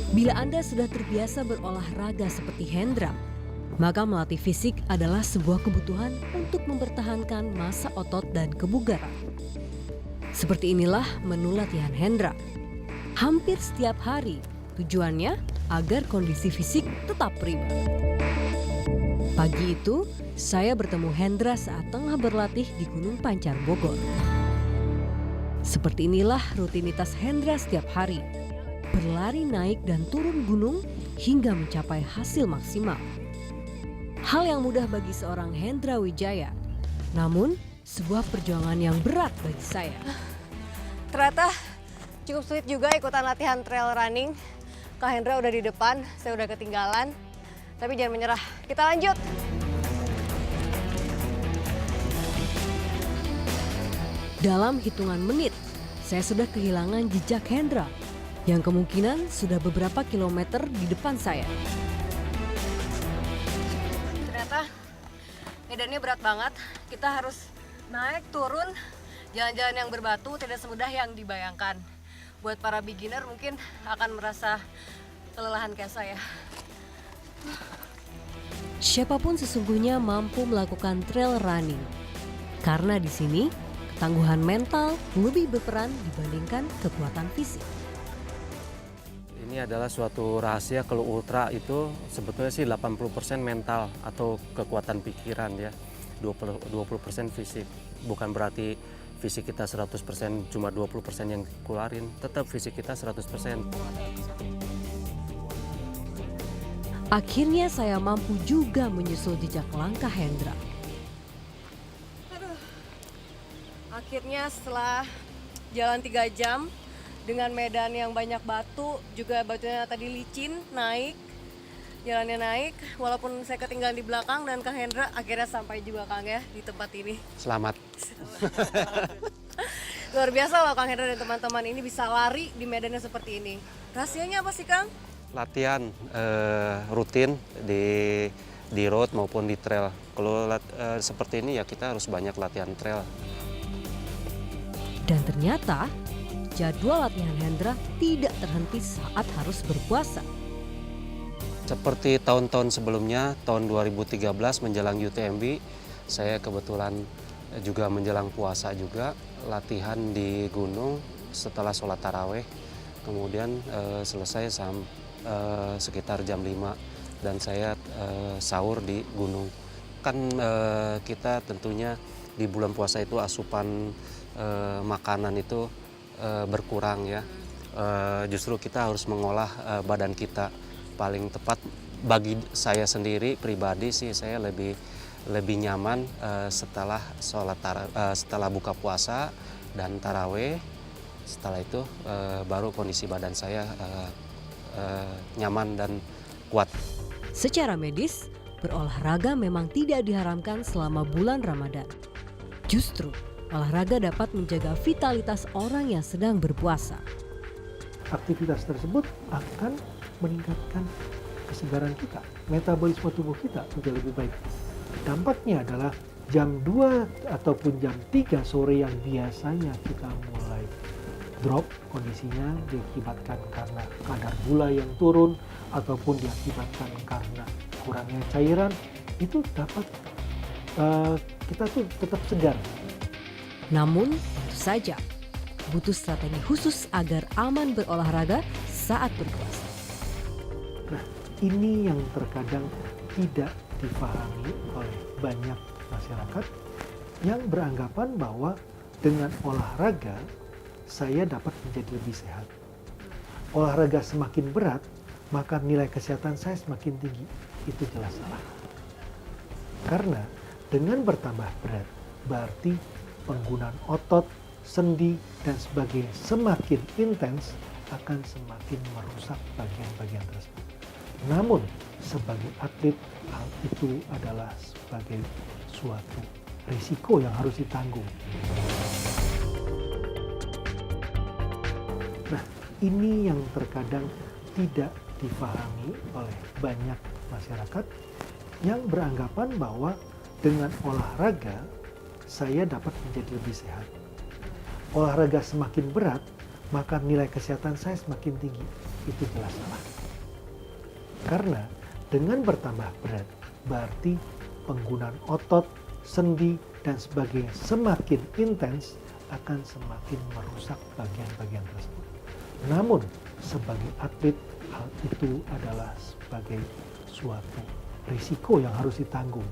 Bila Anda sudah terbiasa berolahraga seperti Hendra, maka melatih fisik adalah sebuah kebutuhan untuk mempertahankan massa otot dan kebugaran. Seperti inilah menu latihan Hendra. Hampir setiap hari, tujuannya agar kondisi fisik tetap prima. Pagi itu, saya bertemu Hendra saat tengah berlatih di Gunung Pancar, Bogor. Seperti inilah rutinitas Hendra setiap hari. Berlari naik dan turun gunung hingga mencapai hasil maksimal. Hal yang mudah bagi seorang Hendra Wijaya, namun sebuah perjuangan yang berat bagi saya. Ternyata cukup sulit juga ikutan latihan trail running. Kak Hendra udah di depan, saya udah ketinggalan. Tapi jangan menyerah, kita lanjut. Dalam hitungan menit, saya sudah kehilangan jejak Hendra yang kemungkinan sudah beberapa kilometer di depan saya. Ternyata medannya berat banget. Kita harus naik, turun, jalan-jalan yang berbatu tidak semudah yang dibayangkan. Buat para beginner mungkin akan merasa kelelahan kayak saya. Siapapun sesungguhnya mampu melakukan trail running. Karena di sini, ketangguhan mental lebih berperan dibandingkan kekuatan fisik. Ini adalah suatu rahasia kalau ultra itu sebetulnya sih 80% mental atau kekuatan pikiran ya. 20% fisik. Bukan berarti fisik kita 100%, cuma 20% yang keluarin. Tetap fisik kita 100%. Akhirnya saya mampu juga menyusul jejak langkah Hendra. Akhirnya setelah jalan 3 jam dengan medan yang banyak batu, juga batunya tadi licin, naik, jalannya naik. Walaupun saya ketinggalan di belakang dan Kang Hendra akhirnya sampai juga Kang ya di tempat ini. Selamat. Luar biasa loh Kang Hendra dan teman-teman ini bisa lari di medannya seperti ini. Rahasianya apa sih Kang? Latihan rutin di road maupun di trail. Kalau seperti ini ya kita harus banyak latihan trail. Dan ternyata jadwal latihan Hendra tidak terhenti saat harus berpuasa. Seperti tahun-tahun sebelumnya, tahun 2013 menjelang UTMB, saya kebetulan juga menjelang puasa juga, latihan di gunung setelah sholat taraweh. Kemudian selesai sekitar jam 5 dan saya sahur di gunung. Kan kita tentunya di bulan puasa itu asupan makanan itu berkurang ya. Justru kita harus mengolah badan kita. Paling tepat bagi saya sendiri pribadi sih saya lebih nyaman setelah setelah buka puasa dan taraweh. Setelah itu baru kondisi badan saya nyaman dan kuat. Secara medis, berolahraga memang tidak diharamkan selama bulan Ramadan. Justru, olahraga dapat menjaga vitalitas orang yang sedang berpuasa. Aktivitas tersebut akan meningkatkan kesegaran kita, metabolisme tubuh kita juga lebih baik. Dampaknya adalah jam 2 ataupun jam 3 sore yang biasanya kita mulai drop kondisinya diakibatkan karena kadar gula yang turun ataupun diakibatkan karena kurangnya cairan, itu dapat kita tuh tetap segar. Namun, tentu saja butuh strategi khusus agar aman berolahraga saat berpuasa. Nah, ini yang terkadang tidak dipahami oleh banyak masyarakat yang beranggapan bahwa dengan olahraga saya dapat menjadi lebih sehat. Olahraga semakin berat, maka nilai kesehatan saya semakin tinggi. Itu jelas salah. Karena dengan bertambah berat, berarti penggunaan otot, sendi, dan sebagainya semakin intens akan semakin merusak bagian-bagian tersebut. Namun, sebagai atlet, hal itu adalah sebagai suatu risiko yang harus ditanggung. Nah, ini yang terkadang tidak dipahami oleh banyak masyarakat yang beranggapan bahwa dengan olahraga saya dapat menjadi lebih sehat. Olahraga semakin berat, maka nilai kesehatan saya semakin tinggi. Itu jelas salah. Karena dengan bertambah berat, berarti penggunaan otot, sendi, dan sebagainya semakin intens akan semakin merusak bagian-bagian tersebut. Namun, sebagai atlet, hal itu adalah sebagai suatu risiko yang harus ditanggung.